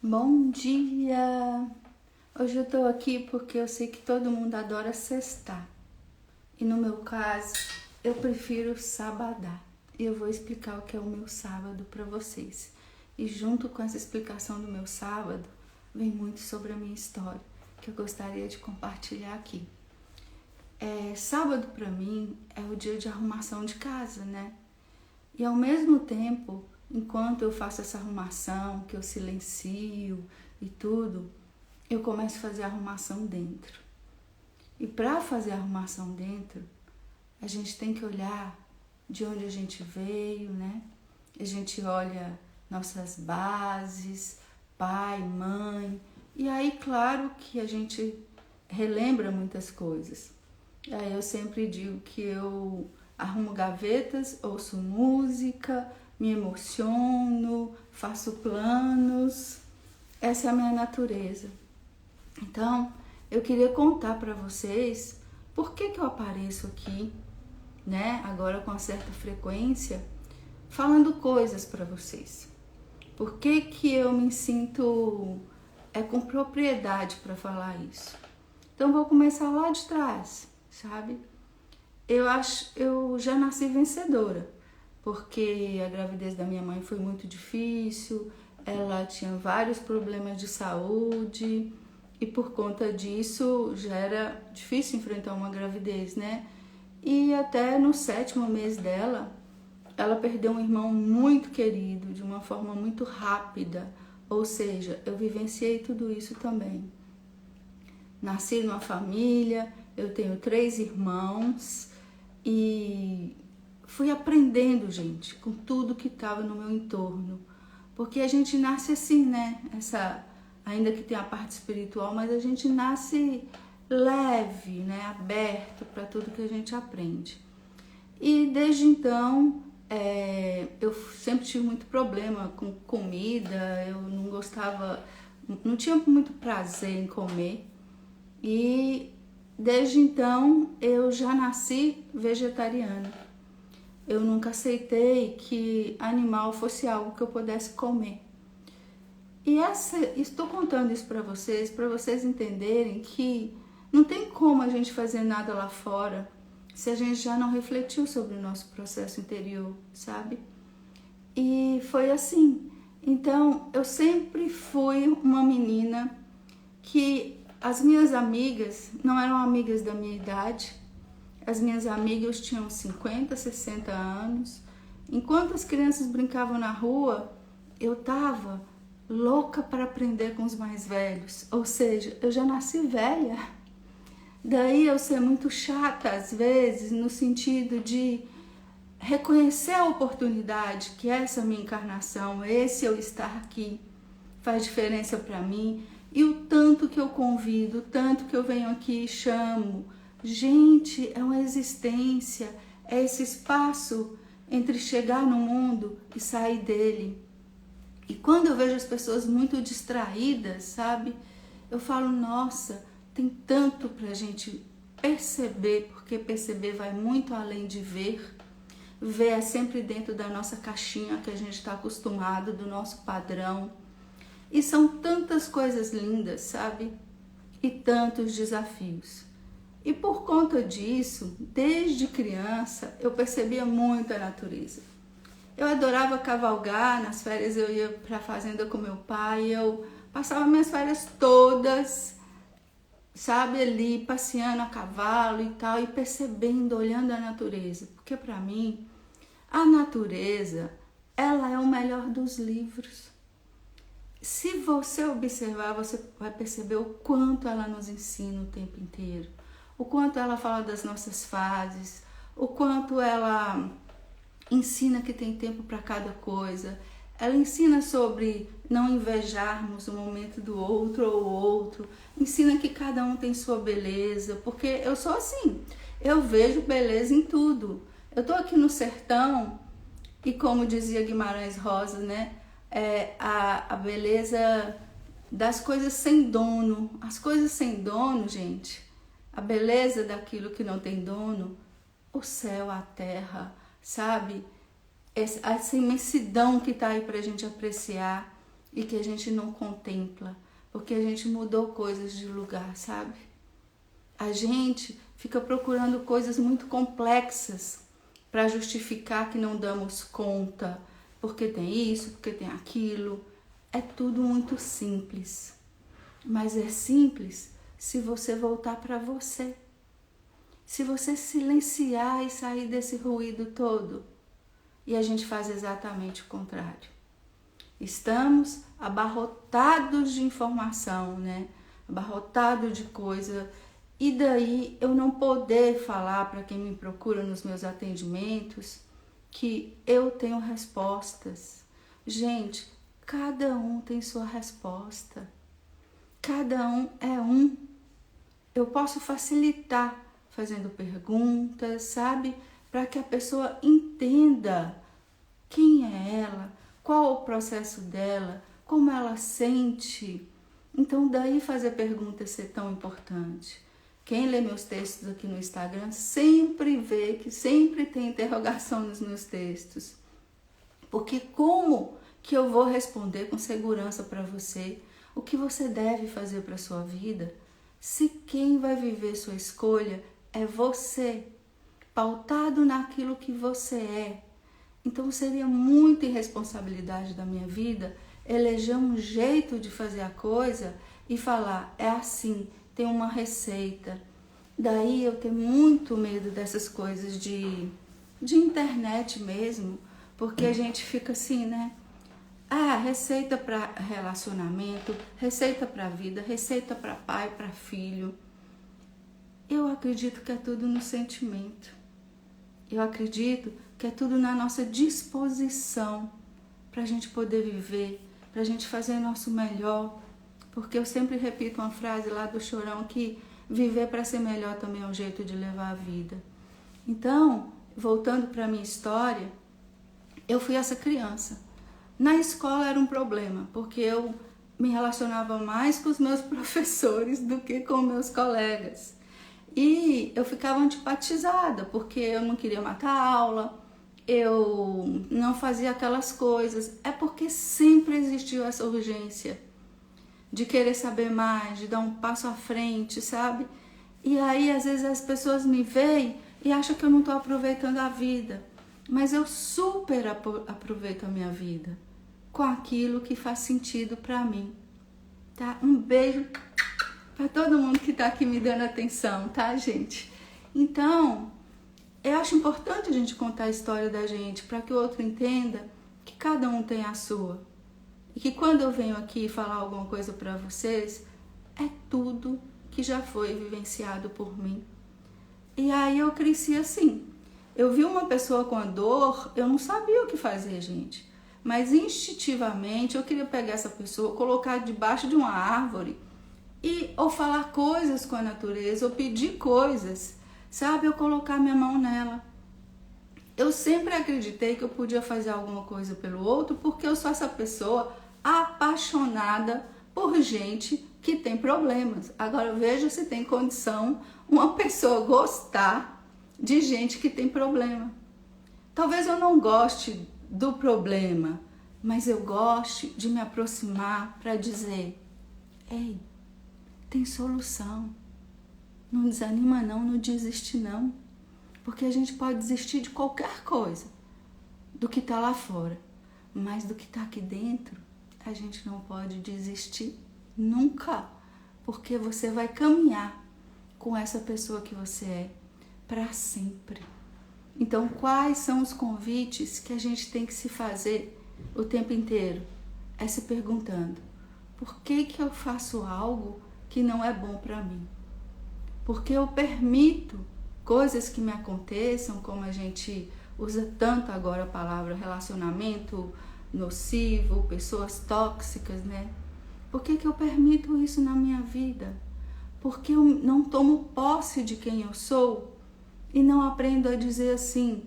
Bom dia! Hoje eu tô aqui porque eu sei que todo mundo adora sextar. E no meu caso, eu prefiro sabadar. E eu vou explicar o que é o meu sábado para vocês. E junto com essa explicação do meu sábado, vem muito sobre a minha história, que eu gostaria de compartilhar aqui. Sábado para mim é o dia de arrumação de casa, né? E ao mesmo tempo, enquanto eu faço essa arrumação, que eu silencio e tudo, eu começo a fazer a arrumação dentro. E para fazer a arrumação dentro, a gente tem que olhar de onde a gente veio, né? A gente olha nossas bases, pai, mãe, e aí, claro que a gente relembra muitas coisas. Aí eu sempre digo que eu arrumo gavetas, ouço música, me emociono, faço planos. Essa é a minha natureza. Então, eu queria contar para vocês por que eu apareço aqui, né, agora com certa frequência, falando coisas para vocês. Por que eu me sinto com propriedade para falar isso? Então, vou começar lá de trás, sabe? Eu já nasci vencedora, porque a gravidez da minha mãe foi muito difícil, ela tinha vários problemas de saúde e por conta disso já era difícil enfrentar uma gravidez, né? E até no 7º mês dela, ela perdeu um irmão muito querido, de uma forma muito rápida, ou seja, eu vivenciei tudo isso também. Nasci numa família, eu tenho 3 irmãos e fui aprendendo, gente, com tudo que estava no meu entorno. Porque a gente nasce assim, né? Ainda que tenha a parte espiritual, mas a gente nasce leve, né? Aberto para tudo que a gente aprende. E desde então, eu sempre tive muito problema com comida, eu não gostava, não tinha muito prazer em comer. E desde então eu já nasci vegetariana. Eu nunca aceitei que animal fosse algo que eu pudesse comer. E estou contando isso para vocês entenderem que não tem como a gente fazer nada lá fora se a gente já não refletiu sobre o nosso processo interior, sabe? E foi assim. Então, eu sempre fui uma menina que as minhas amigas não eram amigas da minha idade. As minhas amigas tinham 50, 60 anos. Enquanto as crianças brincavam na rua, eu estava louca para aprender com os mais velhos. Ou seja, eu já nasci velha. Daí eu ser muito chata às vezes, no sentido de reconhecer a oportunidade que essa minha encarnação, esse eu estar aqui, faz diferença para mim. E o tanto que eu convido, o tanto que eu venho aqui e chamo. Gente, é uma existência, é esse espaço entre chegar no mundo e sair dele. E quando eu vejo as pessoas muito distraídas, sabe? Eu falo, nossa, tem tanto pra gente perceber, porque perceber vai muito além de ver. Ver é sempre dentro da nossa caixinha que a gente está acostumado, do nosso padrão. E são tantas coisas lindas, sabe? E tantos desafios. E por conta disso, desde criança, eu percebia muito a natureza. Eu adorava cavalgar, nas férias eu ia para a fazenda com meu pai, eu passava minhas férias todas, sabe, ali passeando a cavalo e tal, e percebendo, olhando a natureza. Porque para mim, a natureza, ela é o melhor dos livros. Se você observar, você vai perceber o quanto ela nos ensina o tempo inteiro. O quanto ela fala das nossas fases, o quanto ela ensina que tem tempo para cada coisa. Ela ensina sobre não invejarmos o momento do outro ou outro. Ensina que cada um tem sua beleza, porque eu sou assim. Eu vejo beleza em tudo. Eu tô aqui no sertão e, como dizia Guimarães Rosa, né? A beleza das coisas sem dono. As coisas sem dono, gente, a beleza daquilo que não tem dono, o céu, a terra, sabe? Essa imensidão que está aí para a gente apreciar. e que a gente não contempla, porque a gente mudou coisas de lugar, sabe? A gente fica procurando coisas muito complexas para justificar que não damos conta, porque tem isso, porque tem aquilo. É tudo muito simples, mas é simples se você voltar para você. Se você silenciar e sair desse ruído todo. E a gente faz exatamente o contrário. Estamos abarrotados de informação, né? Abarrotados de coisa. E daí eu não poder falar para quem me procura nos meus atendimentos que eu tenho respostas. Gente, cada um tem sua resposta. Cada um é um. Eu posso facilitar fazendo perguntas, sabe? Para que a pessoa entenda quem é ela, qual o processo dela, como ela sente. Então, daí fazer perguntas ser tão importante. Quem lê meus textos aqui no Instagram sempre vê que sempre tem interrogação nos meus textos. Porque como que eu vou responder com segurança para você o que você deve fazer para a sua vida, se quem vai viver sua escolha é você, pautado naquilo que você é? Então seria muita irresponsabilidade da minha vida eleger um jeito de fazer a coisa e falar, é assim, tem uma receita. Daí eu tenho muito medo dessas coisas de internet mesmo, porque a gente fica assim, né? Ah, receita para relacionamento, receita para vida, receita para pai, para filho. Eu acredito que é tudo no sentimento. Eu acredito que é tudo na nossa disposição para a gente poder viver, para a gente fazer o nosso melhor. Porque eu sempre repito uma frase lá do Chorão que viver para ser melhor também é um jeito de levar a vida. Então, voltando para a minha história, eu fui essa criança. Na escola era um problema, porque eu me relacionava mais com os meus professores do que com meus colegas. E eu ficava antipatizada, porque eu não queria matar a aula, eu não fazia aquelas coisas. É porque sempre existiu essa urgência de querer saber mais, de dar um passo à frente, sabe? E aí, às vezes, as pessoas me veem e acham que eu não estou aproveitando a vida. Mas eu super aproveito a minha vida com aquilo que faz sentido para mim, tá? Um beijo para todo mundo que está aqui me dando atenção, tá, gente? Então, eu acho importante a gente contar a história da gente para que o outro entenda que cada um tem a sua. E que quando eu venho aqui falar alguma coisa para vocês, é tudo que já foi vivenciado por mim. E aí eu cresci assim. Eu vi uma pessoa com a dor, eu não sabia o que fazer, gente. Mas instintivamente eu queria pegar essa pessoa, colocar debaixo de uma árvore ou falar coisas com a natureza, ou pedir coisas, sabe? Eu colocar minha mão nela. Eu sempre acreditei que eu podia fazer alguma coisa pelo outro, porque eu sou essa pessoa apaixonada por gente que tem problemas. Agora veja se tem condição uma pessoa gostar de gente que tem problema. Talvez eu não goste do problema, mas eu gosto de me aproximar para dizer, ei, tem solução. Não desanima não, não desiste não. Porque a gente pode desistir de qualquer coisa, do que está lá fora. Mas do que está aqui dentro, a gente não pode desistir nunca. Porque você vai caminhar com essa pessoa que você é para sempre. Então, quais são os convites que a gente tem que se fazer o tempo inteiro? É se perguntando, por que eu faço algo que não é bom para mim? Porque eu permito coisas que me aconteçam, como a gente usa tanto agora a palavra relacionamento nocivo, pessoas tóxicas, né? Por que eu permito isso na minha vida? Porque eu não tomo posse de quem eu sou e não aprendo a dizer assim,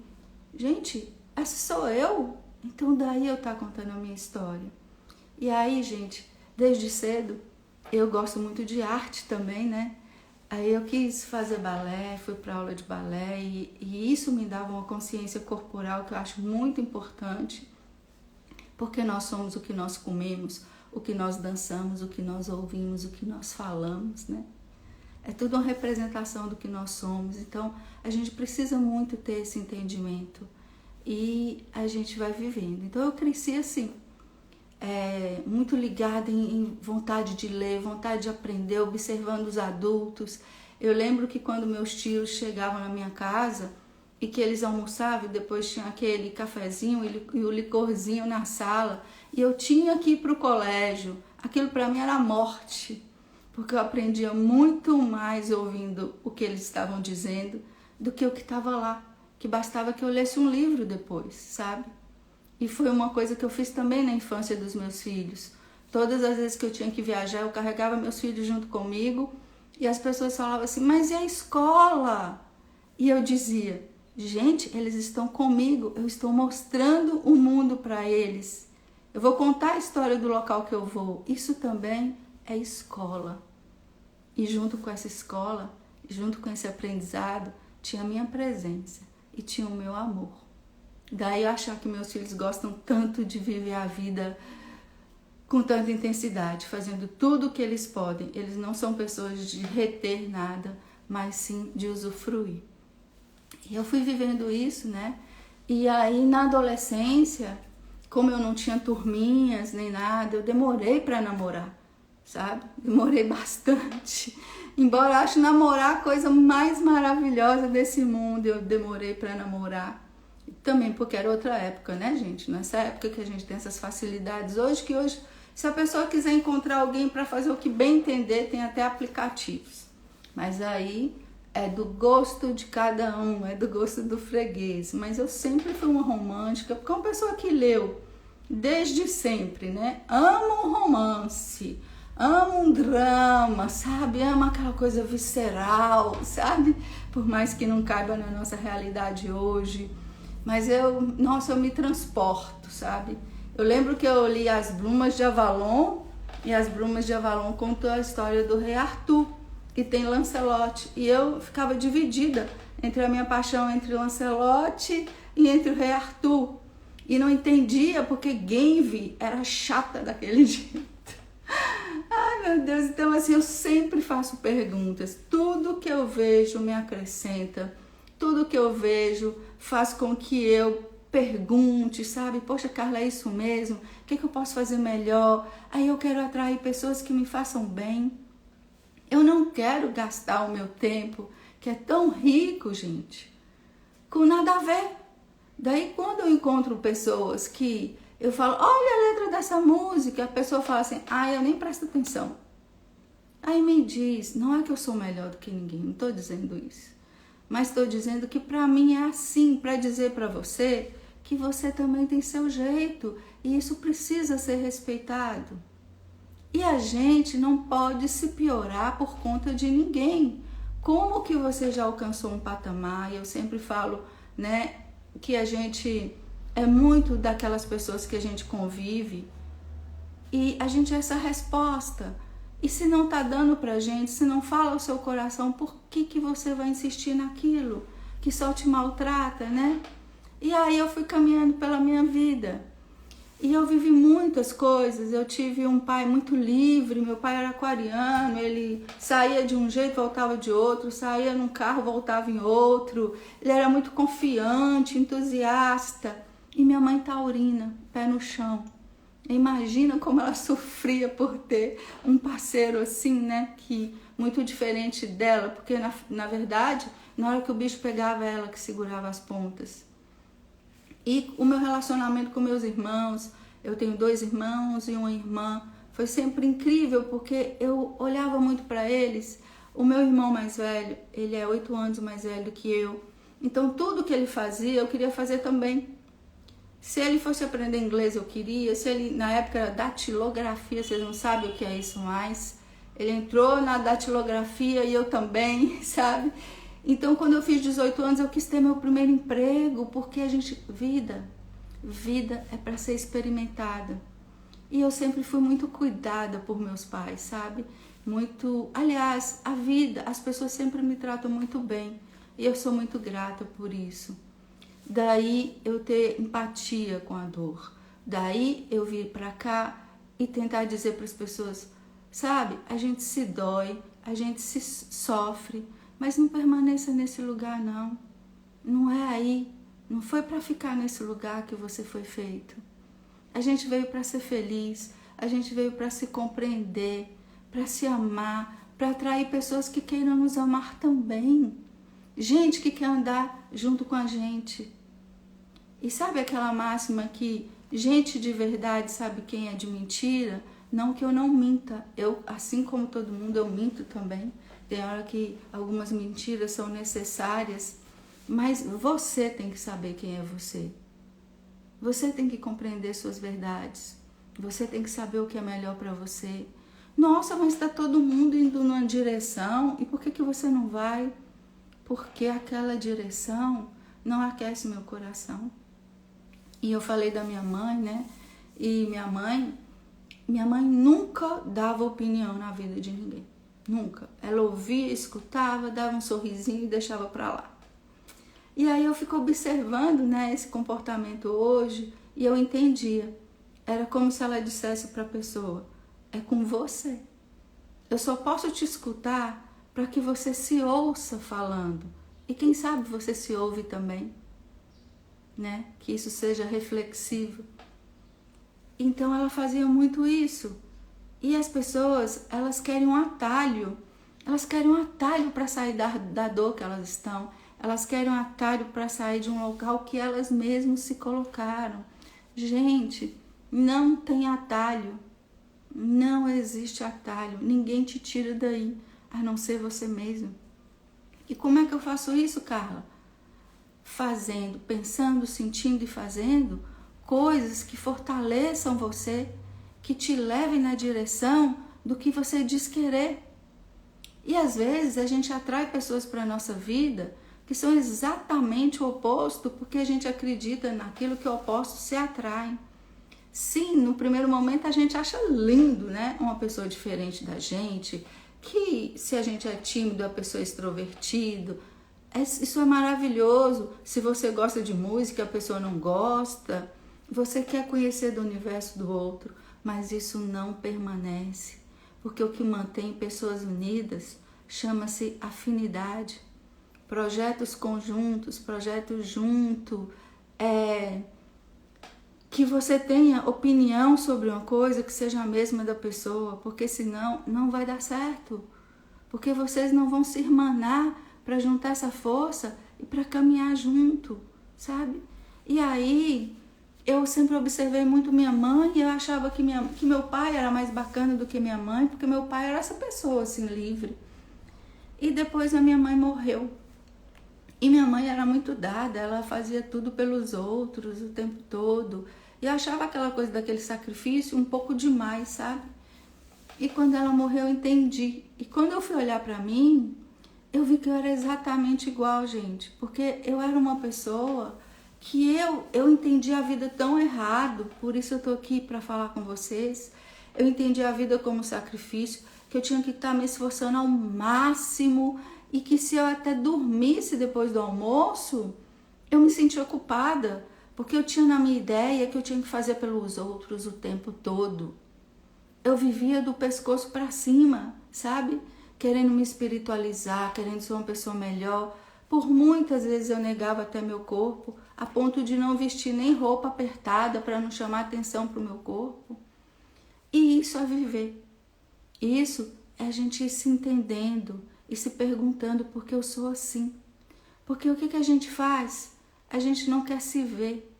gente, essa sou eu? Então daí eu tá contando a minha história. E aí, gente, desde cedo, eu gosto muito de arte também, né? Aí eu quis fazer balé, fui para aula de balé e isso me dava uma consciência corporal que eu acho muito importante, porque nós somos o que nós comemos, o que nós dançamos, o que nós ouvimos, o que nós falamos, né? É tudo uma representação do que nós somos. Então, a gente precisa muito ter esse entendimento e a gente vai vivendo. Então, eu cresci assim, muito ligada em vontade de ler, vontade de aprender, observando os adultos. Eu lembro que quando meus tios chegavam na minha casa e que eles almoçavam, e depois tinha aquele cafezinho e o licorzinho na sala, e eu tinha que ir para o colégio, aquilo para mim era a morte, porque eu aprendia muito mais ouvindo o que eles estavam dizendo do que o que estava lá, que bastava que eu lesse um livro depois, sabe? E foi uma coisa que eu fiz também na infância dos meus filhos. Todas as vezes que eu tinha que viajar, eu carregava meus filhos junto comigo e as pessoas falavam assim, mas e a escola? E eu dizia, gente, eles estão comigo, eu estou mostrando o mundo para eles. Eu vou contar a história do local que eu vou. Isso também é escola. E junto com essa escola, junto com esse aprendizado, tinha a minha presença e tinha o meu amor. Daí eu achar que meus filhos gostam tanto de viver a vida com tanta intensidade, fazendo tudo o que eles podem. Eles não são pessoas de reter nada, mas sim de usufruir. E eu fui vivendo isso, né? E aí na adolescência, como eu não tinha turminhas nem nada, eu demorei para namorar, sabe? Demorei bastante. Embora eu ache namorar a coisa mais maravilhosa desse mundo, eu demorei para namorar. Também porque era outra época, né, gente? Nessa época que a gente tem essas facilidades. Hoje, se a pessoa quiser encontrar alguém para fazer o que bem entender, tem até aplicativos. Mas aí é do gosto de cada um, é do gosto do freguês. Mas eu sempre fui uma romântica, porque uma pessoa que leu desde sempre, né? Amo um romance, amo um drama, sabe? Amo aquela coisa visceral, sabe? Por mais que não caiba na nossa realidade hoje. Mas eu me transporto, sabe? Eu lembro que eu li As Brumas de Avalon, e As Brumas de Avalon contou a história do rei Arthur, que tem Lancelot. E eu ficava dividida entre a minha paixão entre Lancelot e entre o rei Arthur. E não entendia porque Genve era chata daquele jeito. Ai, meu Deus, então assim, eu sempre faço perguntas. Tudo que eu vejo me acrescenta. Tudo que eu vejo faz com que eu pergunte, sabe? Poxa, Carla, é isso mesmo? O que eu posso fazer melhor? Aí eu quero atrair pessoas que me façam bem. Eu não quero gastar o meu tempo, que é tão rico, gente, com nada a ver. Daí, quando eu encontro pessoas que eu falo, olha a letra dessa música, a pessoa fala assim, eu nem presto atenção. Aí me diz, não é que eu sou melhor do que ninguém, não estou dizendo isso. Mas estou dizendo que para mim é assim, para dizer para você que você também tem seu jeito e isso precisa ser respeitado. E a gente não pode se piorar por conta de ninguém. Como que você já alcançou um patamar? E eu sempre falo, né, que a gente é muito daquelas pessoas que a gente convive e a gente é essa resposta. E se não tá dando pra gente, se não fala o seu coração, por que você vai insistir naquilo que só te maltrata, né? E aí eu fui caminhando pela minha vida. E eu vivi muitas coisas. Eu tive um pai muito livre, meu pai era aquariano, ele saía de um jeito, voltava de outro, saía num carro, voltava em outro. Ele era muito confiante, entusiasta. E minha mãe taurina, pé no chão. Imagina como ela sofria por ter um parceiro assim, né, que muito diferente dela, porque na verdade, na hora que o bicho pegava, ela que segurava as pontas. E o meu relacionamento com meus irmãos, eu tenho 2 irmãos e uma irmã, foi sempre incrível, porque eu olhava muito para eles. O meu irmão mais velho, ele é 8 anos mais velho que eu, então tudo que ele fazia, eu queria fazer também. Se ele fosse aprender inglês, eu queria. Se ele, na época, era datilografia, vocês não sabem o que é isso mais. Ele entrou na datilografia e eu também, sabe? Então, quando eu fiz 18 anos, eu quis ter meu primeiro emprego, porque vida é para ser experimentada. E eu sempre fui muito cuidada por meus pais, sabe? Aliás, a vida, as pessoas sempre me tratam muito bem. E eu sou muito grata por isso. Daí eu ter empatia com a dor. Daí eu vir pra cá e tentar dizer para as pessoas, sabe, a gente se dói, a gente se sofre, mas não permaneça nesse lugar não. Não é aí, não foi para ficar nesse lugar que você foi feito. A gente veio para ser feliz, a gente veio para se compreender, para se amar, para atrair pessoas que queiram nos amar também. Gente que quer andar junto com a gente. E sabe aquela máxima que gente de verdade sabe quem é de mentira? Não que eu não minta, eu, assim como todo mundo, eu minto também. Tem hora que algumas mentiras são necessárias, mas você tem que saber quem é você. Você tem que compreender suas verdades. Você tem que saber o que é melhor para você. Nossa, mas está todo mundo indo numa direção, e por que você não vai? Porque aquela direção não aquece meu coração. E eu falei da minha mãe, né? E minha mãe nunca dava opinião na vida de ninguém. Nunca. Ela ouvia, escutava, dava um sorrisinho e deixava pra lá. E aí eu fico observando, né, esse comportamento hoje e eu entendia. Era como se ela dissesse para a pessoa, é com você. Eu só posso te escutar para que você se ouça falando. E quem sabe você se ouve também, né? Que isso seja reflexivo. Então ela fazia muito isso. E as pessoas, elas querem um atalho. Elas querem um atalho para sair da dor que elas estão. Elas querem um atalho para sair de um local que elas mesmas se colocaram. Gente, não tem atalho. Não existe atalho. Ninguém te tira daí, a não ser você mesmo. E como é que eu faço isso, Carla? Fazendo, pensando, sentindo e fazendo coisas que fortaleçam você, que te levem na direção do que você diz querer. E às vezes a gente atrai pessoas para a nossa vida que são exatamente o oposto, porque a gente acredita naquilo que o oposto se atrai. Sim, no primeiro momento a gente acha lindo, né? Uma pessoa diferente da gente, que se a gente é tímido, a pessoa é extrovertido. Isso é maravilhoso. Se você gosta de música, a pessoa não gosta. Você quer conhecer do universo do outro, mas isso não permanece. Porque o que mantém pessoas unidas chama-se afinidade. Projetos conjuntos, projetos junto, que você tenha opinião sobre uma coisa que seja a mesma da pessoa, porque senão não vai dar certo. Porque vocês não vão se irmanar para juntar essa força e para caminhar junto, sabe? E aí, eu sempre observei muito minha mãe e eu achava que meu pai era mais bacana do que minha mãe, porque meu pai era essa pessoa assim, livre. E depois a minha mãe morreu. E minha mãe era muito dada, ela fazia tudo pelos outros o tempo todo. E eu achava aquela coisa daquele sacrifício um pouco demais, sabe? E quando ela morreu eu entendi. E quando eu fui olhar pra mim, eu vi que eu era exatamente igual, gente. Porque eu era uma pessoa que eu entendi a vida tão errado. Por isso eu tô aqui pra falar com vocês. Eu entendi a vida como sacrifício, que eu tinha que estar me esforçando ao máximo. E que se eu até dormisse depois do almoço, eu me sentia ocupada. Porque eu tinha na minha ideia que eu tinha que fazer pelos outros o tempo todo. Eu vivia do pescoço para cima, sabe? Querendo me espiritualizar, querendo ser uma pessoa melhor. Por muitas vezes eu negava até meu corpo, a ponto de não vestir nem roupa apertada para não chamar atenção para o meu corpo. E isso é viver. Isso é a gente ir se entendendo e se perguntando por que eu sou assim. Porque o que a gente faz? A gente não quer se ver.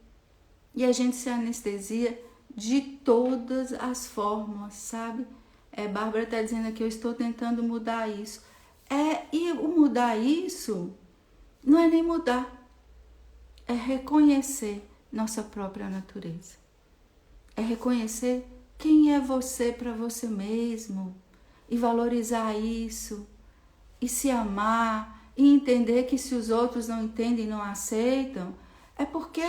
E a gente se anestesia de todas as formas, sabe? Bárbara está dizendo que eu estou tentando mudar isso. E o mudar isso não é nem mudar. É reconhecer nossa própria natureza. É reconhecer quem é você para você mesmo. E valorizar isso. E se amar. E entender que se os outros não entendem e não aceitam, é porque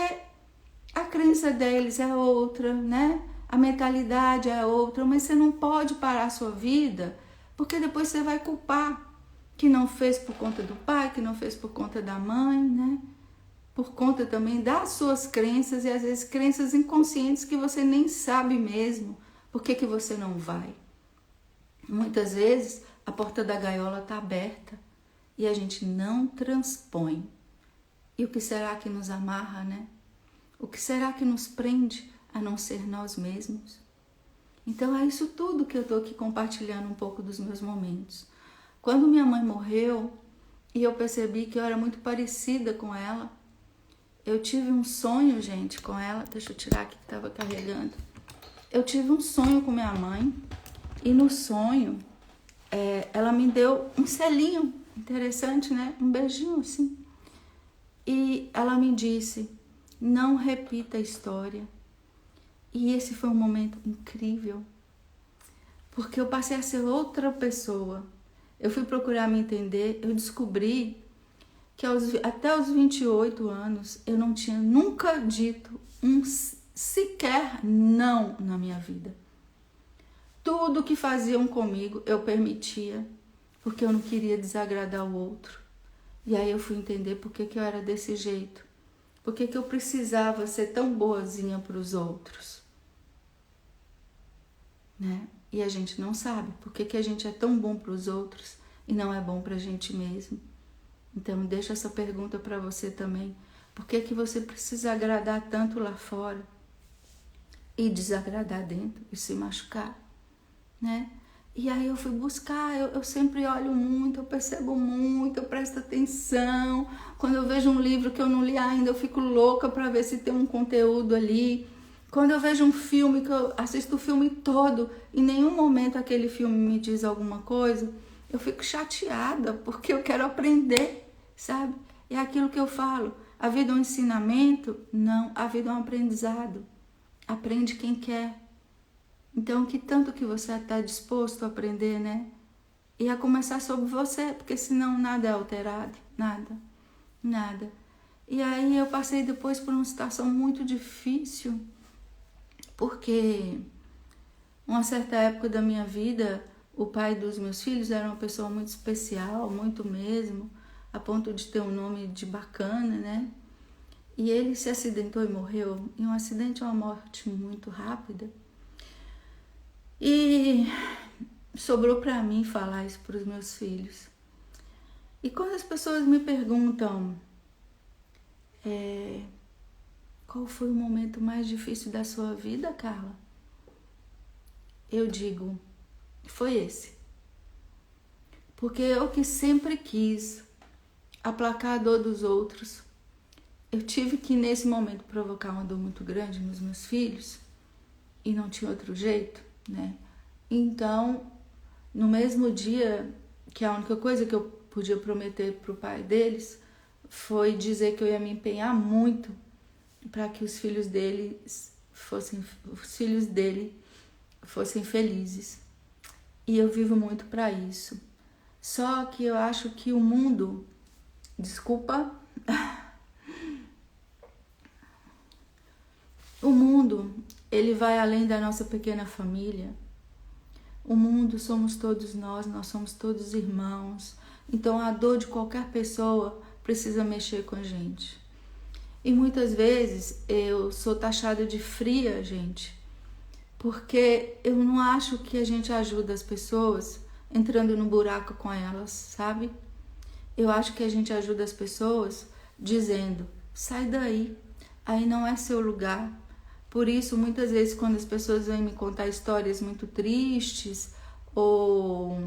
a crença deles é outra, né? A mentalidade é outra, mas você não pode parar a sua vida, porque depois você vai culpar que não fez por conta do pai, que não fez por conta da mãe, né? Por conta também das suas crenças e às vezes crenças inconscientes que você nem sabe mesmo, Por que você não vai? Muitas vezes a porta da gaiola está aberta e a gente não transpõe. E o que será que nos amarra, né? O que será que nos prende a não ser nós mesmos? Então é isso tudo que eu estou aqui compartilhando um pouco dos meus momentos. Quando minha mãe morreu e eu percebi que eu era muito parecida com ela, eu tive um sonho, gente, com ela. Deixa eu tirar aqui que estava carregando. Eu tive um sonho com minha mãe e no sonho ela me deu um selinho interessante, né? Um beijinho assim. E ela me disse, não repita a história. E esse foi um momento incrível, porque eu passei a ser outra pessoa. Eu fui procurar me entender, eu descobri que até os 28 anos eu não tinha nunca dito um sequer não na minha vida. Tudo que faziam comigo eu permitia, porque eu não queria desagradar o outro. E aí eu fui entender por que eu era desse jeito, por que eu precisava ser tão boazinha para os outros. Né? E a gente não sabe por que a gente é tão bom para os outros e não é bom para a gente mesmo. Então deixa essa pergunta para você também. Por que você precisa agradar tanto lá fora e desagradar dentro e se machucar? Né? E aí eu fui buscar, eu sempre olho muito, eu percebo muito, eu presto atenção. Quando eu vejo um livro que eu não li ainda, eu fico louca para ver se tem um conteúdo ali. Quando eu vejo um filme, que eu assisto o filme todo, em nenhum momento aquele filme me diz alguma coisa, eu fico chateada, porque eu quero aprender, sabe? É aquilo que eu falo, a vida é um ensinamento? Não, a vida é um aprendizado. Aprende quem quer. Então, que tanto que você está disposto a aprender, né? E a começar sobre você, porque senão nada é alterado, nada. E aí eu passei depois por uma situação muito difícil, porque uma certa época da minha vida, o pai dos meus filhos era uma pessoa muito especial, muito mesmo, a ponto de ter um nome de bacana, né? E ele se acidentou e morreu em um acidente, uma morte muito rápida. E sobrou para mim falar isso para os meus filhos. E quando as pessoas me perguntam qual foi o momento mais difícil da sua vida, Carla? Eu digo, foi esse. Porque eu que sempre quis aplacar a dor dos outros, eu tive que nesse momento provocar uma dor muito grande nos meus filhos e não tinha outro jeito, né? Então, no mesmo dia, que a única coisa que eu podia prometer para o pai deles foi dizer que eu ia me empenhar muito para que os filhos dele fossem felizes. E eu vivo muito para isso. Só que eu acho que o mundo, o mundo, ele vai além da nossa pequena família. O mundo somos todos nós somos todos irmãos. Então a dor de qualquer pessoa precisa mexer com a gente. E muitas vezes eu sou taxada de fria, gente, porque eu não acho que a gente ajuda as pessoas entrando no buraco com elas, sabe? Eu acho que a gente ajuda as pessoas dizendo, sai daí, aí não é seu lugar. Por isso, muitas vezes, quando as pessoas vêm me contar histórias muito tristes, ou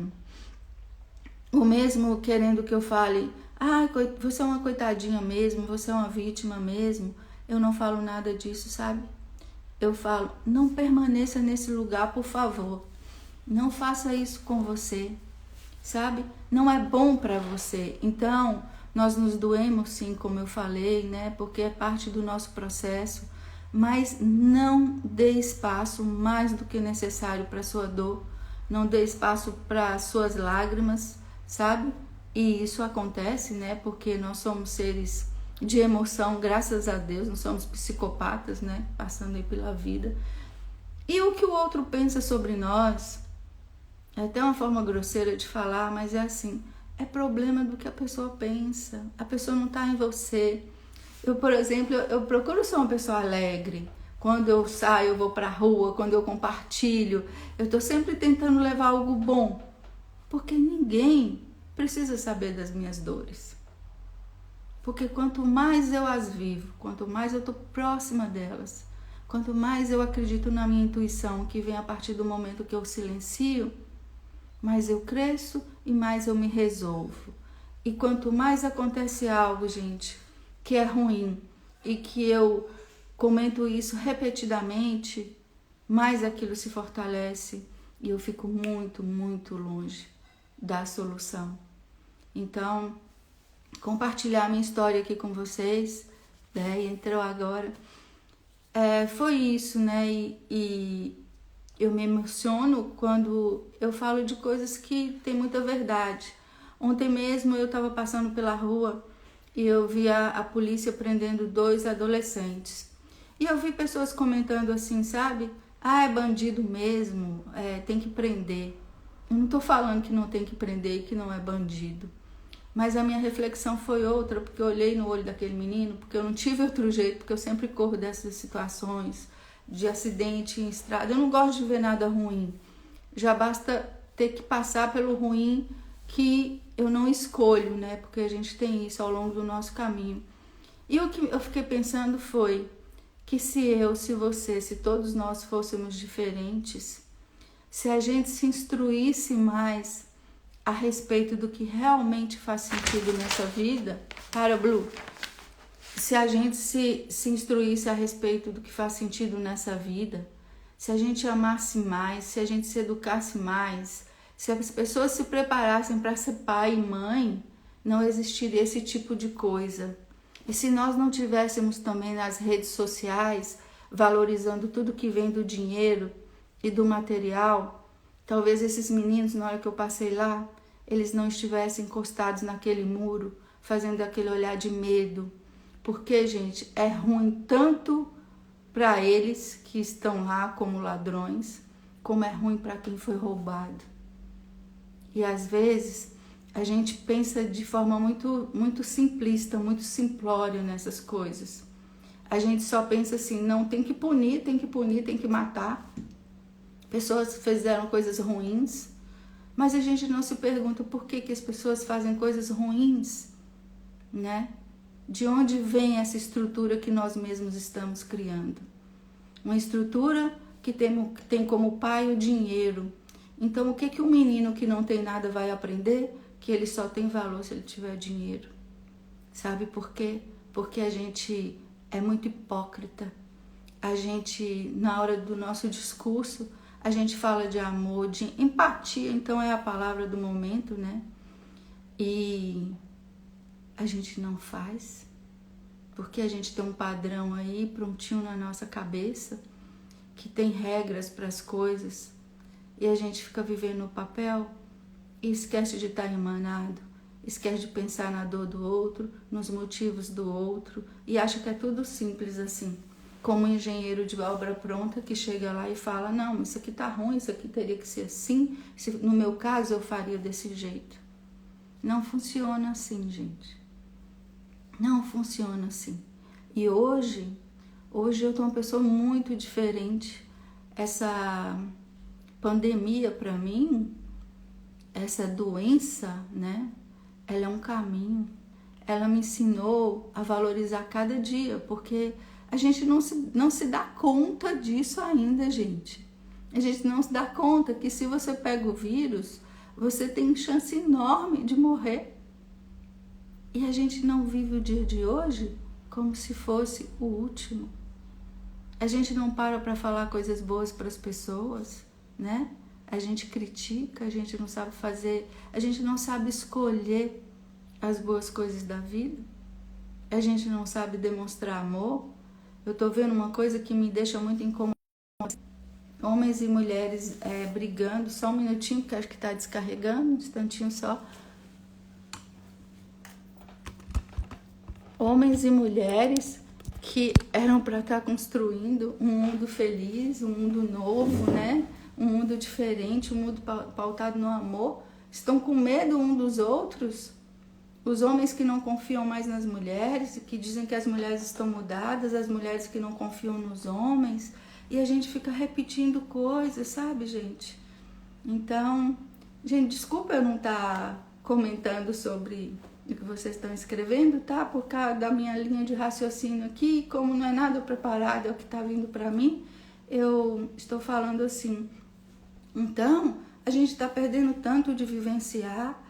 mesmo querendo que eu fale, você é uma coitadinha mesmo, você é uma vítima mesmo, eu não falo nada disso, sabe? Eu falo, não permaneça nesse lugar, por favor. Não faça isso com você, sabe? Não é bom para você. Então, nós nos doemos sim, como eu falei, né? Porque é parte do nosso processo. Mas não dê espaço mais do que necessário para sua dor. Não dê espaço para suas lágrimas, sabe? E isso acontece, né? Porque nós somos seres de emoção, graças a Deus, não somos psicopatas, né? Passando aí pela vida. E o que o outro pensa sobre nós, é até uma forma grosseira de falar, mas é assim, é problema do que a pessoa pensa. A pessoa não está em você. Eu, por exemplo, eu procuro ser uma pessoa alegre, quando eu saio, eu vou para a rua, quando eu compartilho, eu estou sempre tentando levar algo bom, porque ninguém precisa saber das minhas dores. Porque quanto mais eu as vivo, quanto mais eu estou próxima delas, quanto mais eu acredito na minha intuição, que vem a partir do momento que eu silencio, mais eu cresço e mais eu me resolvo. E quanto mais acontece algo, gente, que é ruim e que eu comento isso repetidamente, mais aquilo se fortalece e eu fico muito, muito longe da solução. Então, compartilhar minha história aqui com vocês, né? Entrou agora. Foi isso, né? E eu me emociono quando eu falo de coisas que tem muita verdade. Ontem mesmo eu estava passando pela rua e eu vi a polícia prendendo 2 adolescentes. E eu vi pessoas comentando assim, sabe? Ah, é bandido mesmo, tem que prender. Eu não estou falando que não tem que prender e que não é bandido. Mas a minha reflexão foi outra, porque eu olhei no olho daquele menino, porque eu não tive outro jeito, porque eu sempre corro dessas situações de acidente em estrada. Eu não gosto de ver nada ruim. Já basta ter que passar pelo ruim que eu não escolho, né? Porque a gente tem isso ao longo do nosso caminho. E o que eu fiquei pensando foi que se você, se todos nós fôssemos diferentes, se a gente se instruísse mais a respeito do que realmente faz sentido nessa vida, se a gente se instruísse a respeito do que faz sentido nessa vida, se a gente amasse mais, se a gente se educasse mais, se as pessoas se preparassem para ser pai e mãe, não existiria esse tipo de coisa. E se nós não tivéssemos também nas redes sociais valorizando tudo que vem do dinheiro e do material, talvez esses meninos, na hora que eu passei lá, eles não estivessem encostados naquele muro, fazendo aquele olhar de medo. Porque, gente, é ruim tanto para eles que estão lá como ladrões, como é ruim para quem foi roubado. E às vezes a gente pensa de forma muito simplista, muito simplória nessas coisas. A gente só pensa assim, não, tem que punir, tem que matar. Pessoas fizeram coisas ruins, mas a gente não se pergunta por que as pessoas fazem coisas ruins, né? De onde vem essa estrutura que nós mesmos estamos criando? Uma estrutura que tem como pai o dinheiro. Então, o que um menino que não tem nada vai aprender? Que ele só tem valor se ele tiver dinheiro. Sabe por quê? Porque a gente é muito hipócrita. A gente, na hora do nosso discurso, a gente fala de amor, de empatia, então é a palavra do momento, né? E a gente não faz, porque a gente tem um padrão aí prontinho na nossa cabeça, que tem regras para as coisas, e a gente fica vivendo no papel e esquece de estar emanado, esquece de pensar na dor do outro, nos motivos do outro, e acha que é tudo simples assim. Como um engenheiro de obra pronta que chega lá e fala, não, isso aqui tá ruim, isso aqui teria que ser assim, no meu caso eu faria desse jeito. Não funciona assim, gente. Não funciona assim. E hoje eu tô uma pessoa muito diferente. Essa pandemia para mim, essa doença, né? Ela é um caminho. Ela me ensinou a valorizar cada dia, porque a gente não se dá conta disso ainda, gente. A gente não se dá conta que se você pega o vírus, você tem chance enorme de morrer. E a gente não vive o dia de hoje como se fosse o último. A gente não para falar coisas boas para as pessoas, né? A gente critica, a gente não sabe fazer, a gente não sabe escolher as boas coisas da vida. A gente não sabe demonstrar amor. Eu tô vendo uma coisa que me deixa muito incomodada. Homens e mulheres brigando. Só um minutinho, que acho que tá descarregando. Um instantinho só. Homens e mulheres que eram para estar construindo um mundo feliz, um mundo novo, né? Um mundo diferente, um mundo pautado no amor. Estão com medo um dos outros Os homens que não confiam mais nas mulheres, que dizem que as mulheres estão mudadas, as mulheres que não confiam nos homens, e a gente fica repetindo coisas, sabe, gente? Então, gente, desculpa eu não estar comentando sobre o que vocês estão escrevendo, tá? Por causa da minha linha de raciocínio aqui, como não é nada preparado, é o que está vindo para mim, eu estou falando assim. Então, a gente está perdendo tanto de vivenciar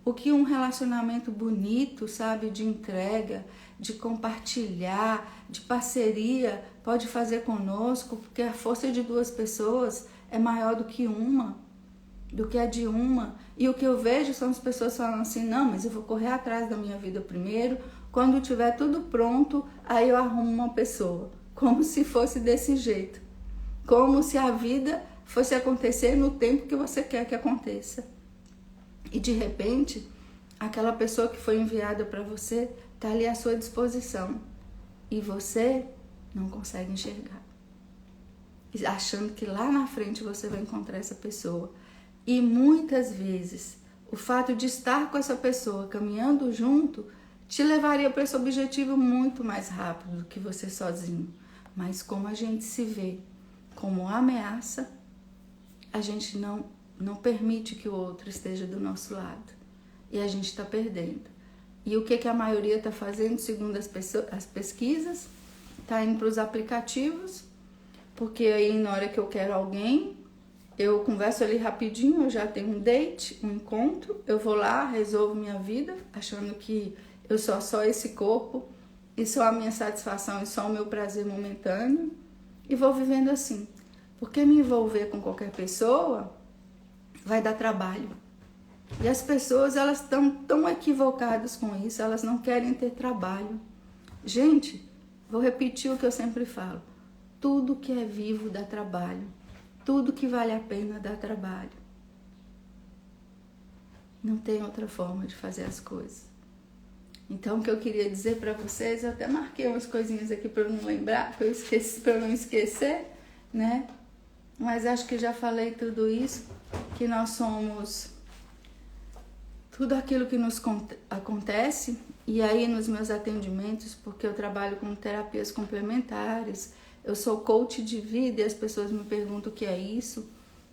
o que um relacionamento bonito, sabe, de entrega, de compartilhar, de parceria pode fazer conosco, porque a força de duas pessoas é maior do que a de uma. E o que eu vejo são as pessoas falando assim, não, mas eu vou correr atrás da minha vida primeiro, quando tiver tudo pronto, aí eu arrumo uma pessoa. Como se fosse desse jeito. Como se a vida fosse acontecer no tempo que você quer que aconteça. E de repente, aquela pessoa que foi enviada para você está ali à sua disposição. E você não consegue enxergar. Achando que lá na frente você vai encontrar essa pessoa. E muitas vezes, o fato de estar com essa pessoa caminhando junto te levaria para esse objetivo muito mais rápido do que você sozinho. Mas como a gente se vê como ameaça, a gente não permite que o outro esteja do nosso lado. E a gente está perdendo. E o que a maioria está fazendo, segundo as pesquisas? Está indo para os aplicativos, porque aí na hora que eu quero alguém, eu converso ali rapidinho, eu já tenho um date, um encontro, eu vou lá, resolvo minha vida, achando que eu sou só esse corpo, e só a minha satisfação e só o meu prazer momentâneo, e vou vivendo assim. Porque me envolver com qualquer pessoa vai dar trabalho. E as pessoas, elas estão tão equivocadas com isso, elas não querem ter trabalho. Gente, vou repetir o que eu sempre falo. Tudo que é vivo dá trabalho. Tudo que vale a pena dá trabalho. Não tem outra forma de fazer as coisas. Então, o que eu queria dizer para vocês, eu até marquei umas coisinhas aqui para eu não lembrar, para eu não esquecer, né? Mas acho que já falei tudo isso, que nós somos tudo aquilo que nos acontece. E aí nos meus atendimentos, porque eu trabalho com terapias complementares, eu sou coach de vida e as pessoas me perguntam o que é isso.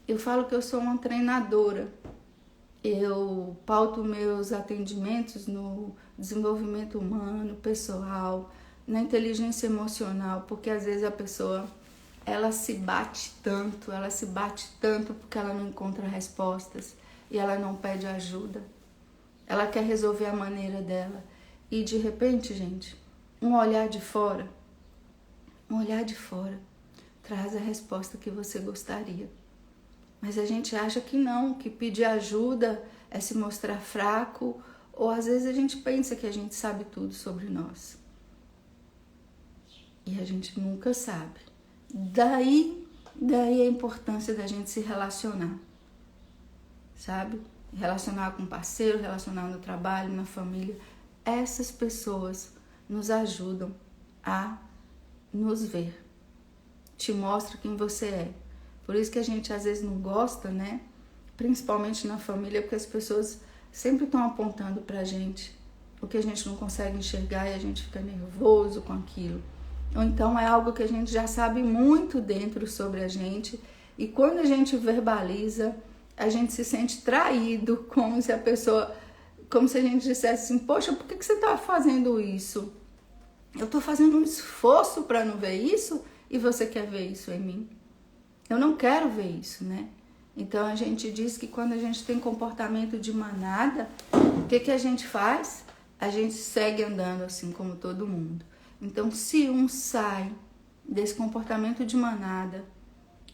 Eu falo que eu sou uma treinadora. Eu pauto meus atendimentos no desenvolvimento humano, pessoal, na inteligência emocional, porque às vezes a pessoa, ela se bate tanto porque ela não encontra respostas e ela não pede ajuda. Ela quer resolver a maneira dela. E de repente, gente, um olhar de fora traz a resposta que você gostaria. Mas a gente acha que não, que pedir ajuda é se mostrar fraco, ou às vezes a gente pensa que a gente sabe tudo sobre nós. E a gente nunca sabe. Daí a importância da gente se relacionar, sabe? Relacionar com o parceiro, relacionar no trabalho, na família. Essas pessoas nos ajudam a nos ver. Te mostra quem você é. Por isso que a gente às vezes não gosta, né? Principalmente na família, porque as pessoas sempre estão apontando pra gente o que a gente não consegue enxergar e a gente fica nervoso com aquilo. Ou então é algo que a gente já sabe muito dentro sobre a gente e quando a gente verbaliza, a gente se sente traído, como se a gente dissesse assim, poxa, por que você está fazendo isso? Eu estou fazendo um esforço para não ver isso e você quer ver isso em mim. Eu não quero ver isso, né? Então a gente diz que quando a gente tem comportamento de manada, o que a gente faz? A gente segue andando assim como todo mundo. Então se um sai desse comportamento de manada,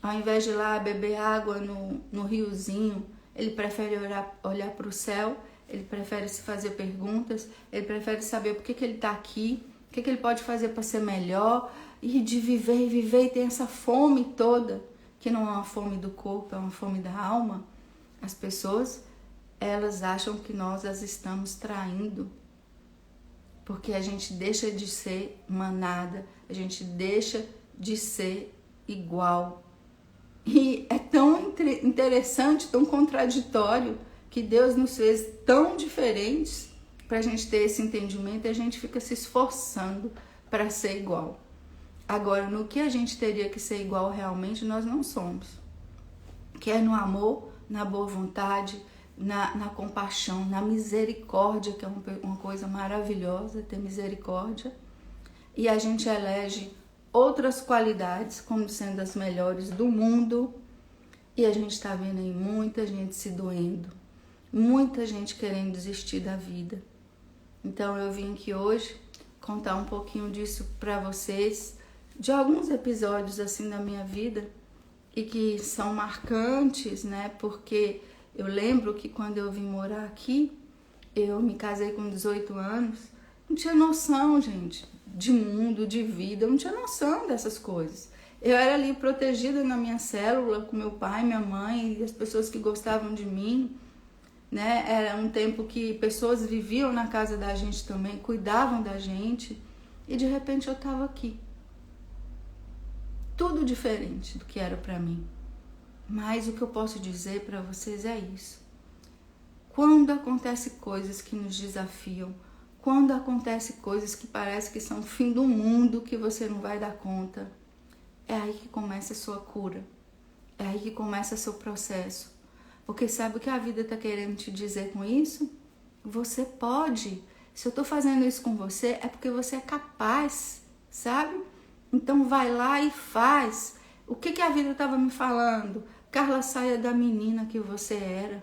ao invés de ir lá beber água no riozinho, ele prefere olhar para o céu, ele prefere se fazer perguntas, ele prefere saber por que ele está aqui, o que ele pode fazer para ser melhor, e de viver e ter essa fome toda, que não é uma fome do corpo, é uma fome da alma. As pessoas, elas acham que nós as estamos traindo, porque a gente deixa de ser manada, a gente deixa de ser igual. E é tão interessante, tão contraditório, que Deus nos fez tão diferentes, pra gente ter esse entendimento, a gente fica se esforçando para ser igual. Agora, no que a gente teria que ser igual realmente, nós não somos. Que é no amor, na boa vontade, na compaixão, na misericórdia, que é uma coisa maravilhosa, ter misericórdia. E a gente elege outras qualidades como sendo as melhores do mundo. E a gente está vendo aí muita gente se doendo, muita gente querendo desistir da vida. Então eu vim aqui hoje contar um pouquinho disso para vocês, de alguns episódios assim da minha vida e que são marcantes, né? Porque eu lembro que quando eu vim morar aqui, eu me casei com 18 anos, não tinha noção, gente, de mundo, de vida, eu não tinha noção dessas coisas. Eu era ali protegida na minha célula com meu pai, minha mãe e as pessoas que gostavam de mim, né? Era um tempo que pessoas viviam na casa da gente também, cuidavam da gente, e de repente eu estava aqui. Tudo diferente do que era para mim. Mas o que eu posso dizer para vocês é isso. Quando acontecem coisas que nos desafiam, quando acontecem coisas que parece que são o fim do mundo, que você não vai dar conta, é aí que começa a sua cura. É aí que começa o seu processo. Porque sabe o que a vida está querendo te dizer com isso? Você pode. Se eu estou fazendo isso com você, é porque você é capaz, sabe? Então vai lá e faz. O que a vida estava me falando? Carla, saia da menina que você era.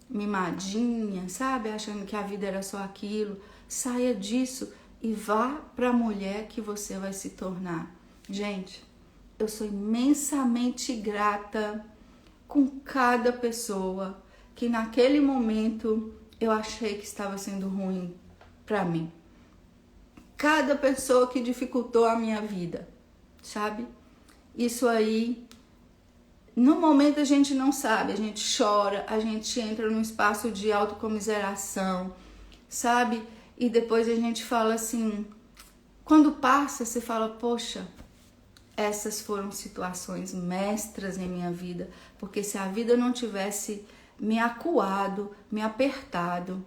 Mimadinha, sabe? Achando que a vida era só aquilo. Saia disso e vá para a mulher que você vai se tornar. Gente, eu sou imensamente grata com cada pessoa que naquele momento eu achei que estava sendo ruim para mim. Cada pessoa que dificultou a minha vida, sabe? Isso aí, no momento a gente não sabe, a gente chora, a gente entra num espaço de autocomiseração, sabe? E depois a gente fala assim, quando passa, você fala, poxa, essas foram situações mestras em minha vida, porque se a vida não tivesse me acuado, me apertado,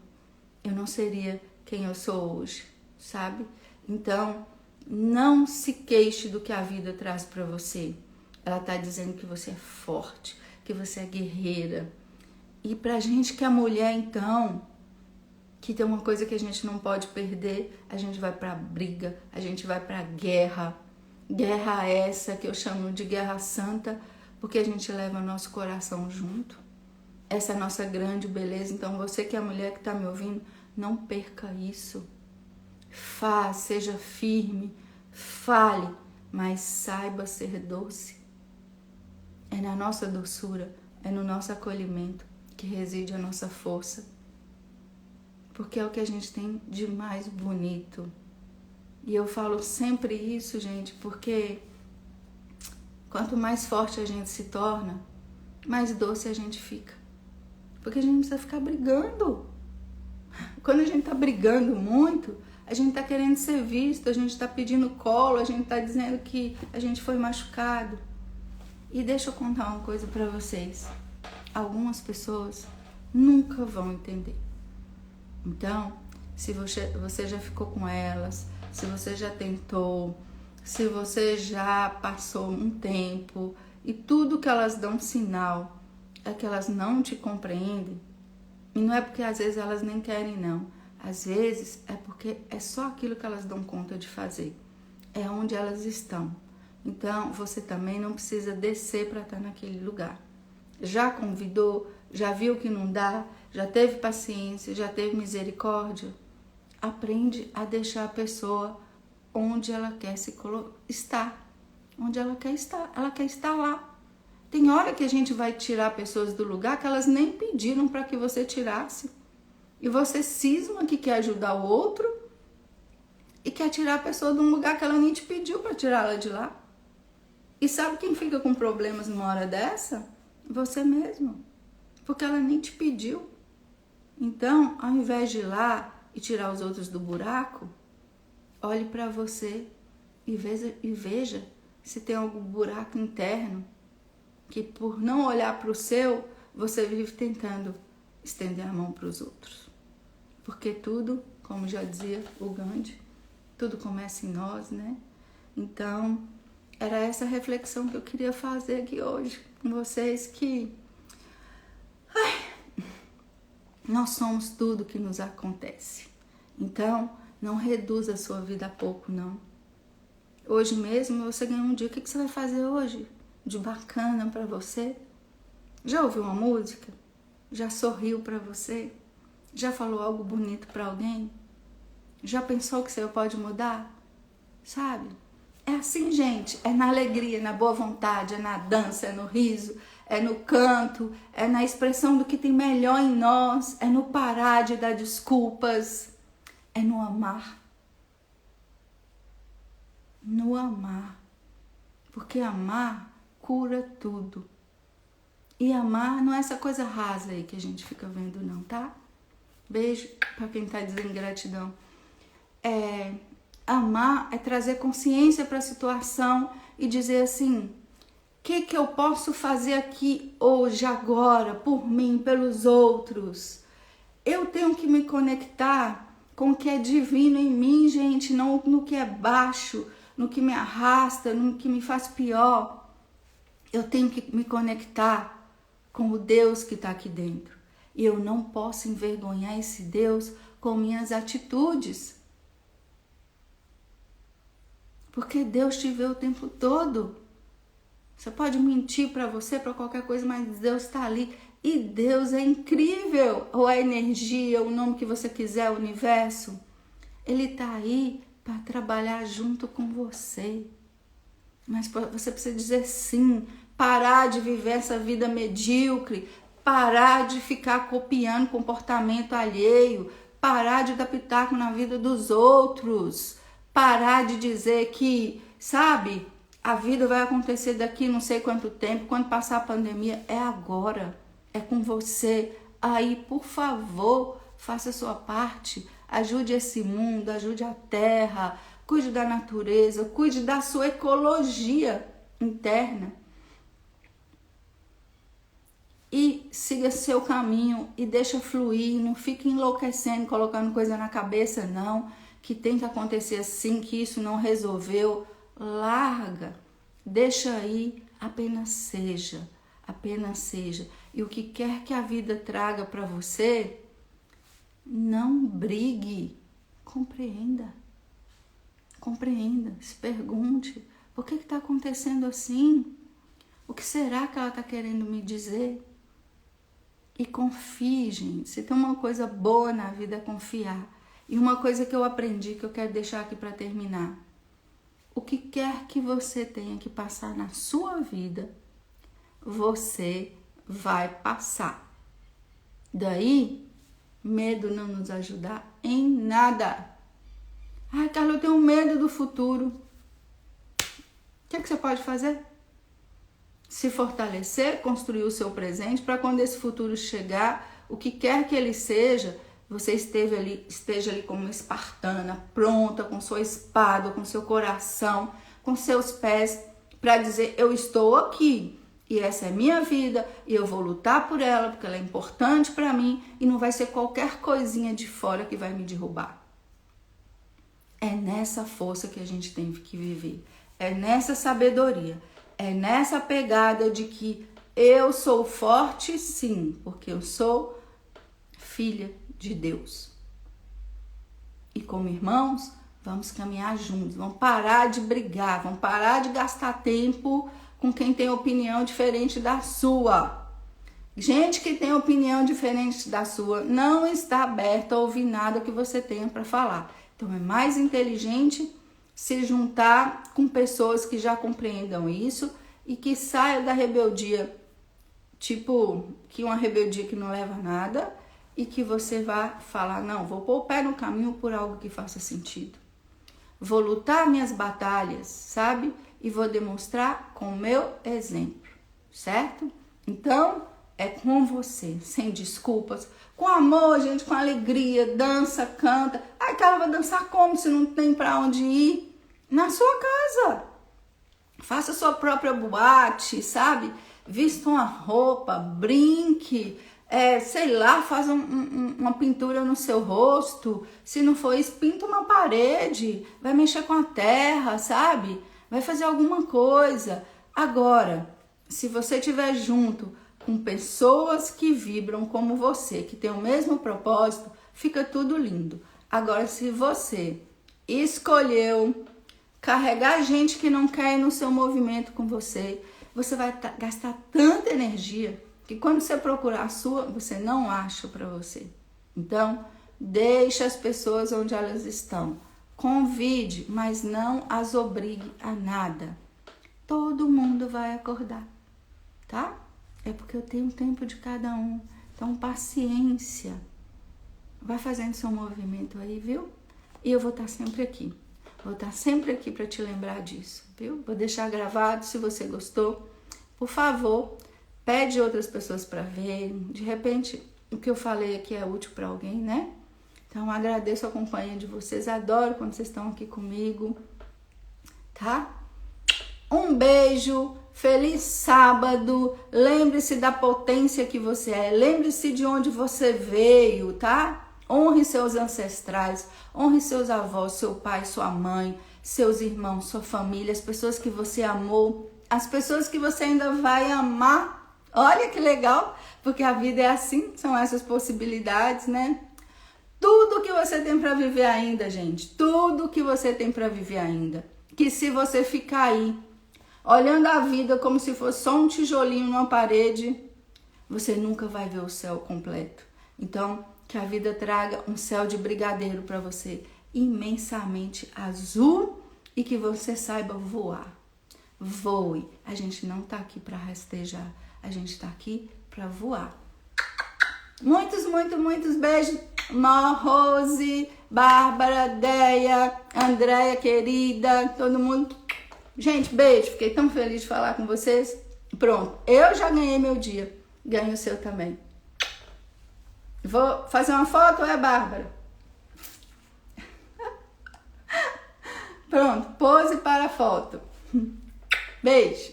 eu não seria quem eu sou hoje, sabe? Então, não se queixe do que a vida traz para você. Ela está dizendo que você é forte, que você é guerreira. E pra gente que é mulher, então, que tem uma coisa que a gente não pode perder, a gente vai pra briga, a gente vai pra guerra. Guerra essa que eu chamo de guerra santa, porque a gente leva nosso coração junto. Essa é a nossa grande beleza. Então você que é a mulher que está me ouvindo, não perca isso. Seja firme, fale, mas saiba ser doce. É na nossa doçura, é no nosso acolhimento que reside a nossa força. Porque é o que a gente tem de mais bonito. E eu falo sempre isso, gente, porque quanto mais forte a gente se torna, mais doce a gente fica. Porque a gente não precisa ficar brigando. Quando a gente tá brigando muito, a gente tá querendo ser visto, a gente tá pedindo colo, a gente tá dizendo que a gente foi machucado. E deixa eu contar uma coisa pra vocês. Algumas pessoas nunca vão entender. Então, se você já ficou com elas, se você já tentou, se você já passou um tempo e tudo que elas dão sinal é que elas não te compreendem, e não é porque às vezes elas nem querem não, às vezes é porque é só aquilo que elas dão conta de fazer, é onde elas estão. Então você também não precisa descer para estar naquele lugar. Já convidou, já viu que não dá, já teve paciência, já teve misericórdia? Aprende a deixar a pessoa onde ela quer estar. Onde ela quer estar lá. Tem hora que a gente vai tirar pessoas do lugar que elas nem pediram para que você tirasse. E você cisma que quer ajudar o outro e quer tirar a pessoa de um lugar que ela nem te pediu para tirá-la de lá. E sabe quem fica com problemas numa hora dessa? Você mesmo. Porque ela nem te pediu. Então, ao invés de ir lá e tirar os outros do buraco, olhe para você e veja se tem algum buraco interno que, por não olhar para o seu, você vive tentando estender a mão para os outros. Porque tudo, como já dizia o Gandhi, tudo começa em nós, né? Então, era essa reflexão que eu queria fazer aqui hoje com vocês, que nós somos tudo que nos acontece. Então, não reduza a sua vida a pouco, não. Hoje mesmo você ganhou um dia. O que você vai fazer hoje de bacana para você? Já ouviu uma música? Já sorriu para você? Já falou algo bonito para alguém? Já pensou que você pode mudar? Sabe? É assim, gente. É na alegria, na boa vontade, é na dança, é no riso, é no canto, é na expressão do que tem melhor em nós, é no parar de dar desculpas, é no amar. No amar. Porque amar cura tudo. E amar não é essa coisa rasa aí que a gente fica vendo, não, tá? Beijo pra quem tá dizendo gratidão. Amar é trazer consciência para a situação e dizer assim: o que eu posso fazer aqui hoje, agora, por mim, pelos outros? Eu tenho que me conectar com o que é divino em mim, gente, não no que é baixo, no que me arrasta, no que me faz pior. Eu tenho que me conectar com o Deus que está aqui dentro. E eu não posso envergonhar esse Deus com minhas atitudes. Porque Deus te vê o tempo todo. Você pode mentir para você, para qualquer coisa, mas Deus está ali. E Deus é incrível. Ou a energia, o nome que você quiser, o universo. Ele está aí para trabalhar junto com você. Mas você precisa dizer sim. Parar de viver essa vida medíocre. Parar de ficar copiando comportamento alheio. Parar de dar pitaco na vida dos outros. Parar de dizer que, sabe, a vida vai acontecer daqui não sei quanto tempo, quando passar a pandemia. É agora, é com você. Aí, por favor, faça a sua parte, ajude esse mundo, ajude a terra, cuide da natureza, cuide da sua ecologia interna. E siga seu caminho e deixa fluir, não fique enlouquecendo, colocando coisa na cabeça, não. Que tem que acontecer assim, que isso não resolveu, larga, deixa aí, apenas seja, apenas seja. E o que quer que a vida traga para você, não brigue, compreenda, se pergunte, por que está acontecendo assim? O que será que ela está querendo me dizer? E confie, gente, se tem uma coisa boa na vida é confiar. E uma coisa que eu aprendi, que eu quero deixar aqui para terminar. O que quer que você tenha que passar na sua vida, você vai passar. Daí, medo não nos ajuda em nada. Ai, Carla, eu tenho medo do futuro. O que você pode fazer? Se fortalecer, construir o seu presente, para quando esse futuro chegar, o que quer que ele seja, você esteja ali como uma espartana, pronta, com sua espada, com seu coração, com seus pés, para dizer: eu estou aqui, e essa é minha vida, e eu vou lutar por ela, porque ela é importante para mim, e não vai ser qualquer coisinha de fora que vai me derrubar. É nessa força que a gente tem que viver, é nessa sabedoria, é nessa pegada de que eu sou forte, sim, porque eu sou filha de Deus. E como irmãos, vamos caminhar juntos, vamos parar de brigar, vamos parar de gastar tempo com quem tem opinião diferente da sua. Gente que tem opinião diferente da sua não está aberta a ouvir nada que você tenha para falar. Então é mais inteligente se juntar com pessoas que já compreendam isso e que saiam da rebeldia, tipo, que uma rebeldia que não leva a nada, e que você vá falar: não, vou pôr o pé no caminho por algo que faça sentido. Vou lutar minhas batalhas, sabe? E vou demonstrar com o meu exemplo, certo? Então, é com você, sem desculpas, com amor, gente, com alegria, dança, canta. Ai, cara, vai dançar como se não tem pra onde ir? Na sua casa. Faça sua própria boate, sabe? Vista uma roupa, brinque, sei lá, faz uma pintura no seu rosto. Se não for isso, pinta uma parede, vai mexer com a terra, sabe? Vai fazer alguma coisa. Agora, se você estiver junto com pessoas que vibram como você, que tem o mesmo propósito, fica tudo lindo. Agora, se você escolheu carregar gente que não quer ir no seu movimento com você, você vai gastar tanta energia que quando você procurar a sua, você não acha para você. Então, deixe as pessoas onde elas estão. Convide, mas não as obrigue a nada. Todo mundo vai acordar, tá? É porque eu tenho tempo de cada um. Então, paciência. Vai fazendo seu movimento aí, viu? E eu vou estar sempre aqui. Vou estar sempre aqui para te lembrar disso, viu? Vou deixar gravado se você gostou. Por favor, pede outras pessoas para verem. De repente, o que eu falei aqui é útil para alguém, né? Então, agradeço a companhia de vocês. Adoro quando vocês estão aqui comigo, tá? Um beijo. Feliz sábado. Lembre-se da potência que você é. Lembre-se de onde você veio, tá? Honre seus ancestrais. Honre seus avós, seu pai, sua mãe, seus irmãos, sua família, as pessoas que você amou, as pessoas que você ainda vai amar. Olha que legal, porque a vida é assim, são essas possibilidades, né? Tudo que você tem para viver ainda, gente, tudo que você tem para viver ainda. Que se você ficar aí, olhando a vida como se fosse só um tijolinho numa parede, você nunca vai ver o céu completo. Então, que a vida traga um céu de brigadeiro para você, imensamente azul, e que você saiba voar. Voe. A gente não tá aqui para rastejar, a gente tá aqui para voar. Muitos beijos. Rose, Bárbara, Deia, Andréia, querida, todo mundo. Gente, beijo. Fiquei tão feliz de falar com vocês. Pronto, eu já ganhei meu dia. Ganhe o seu também. Vou fazer uma foto, Bárbara? Pronto, pose para a foto. Beijo.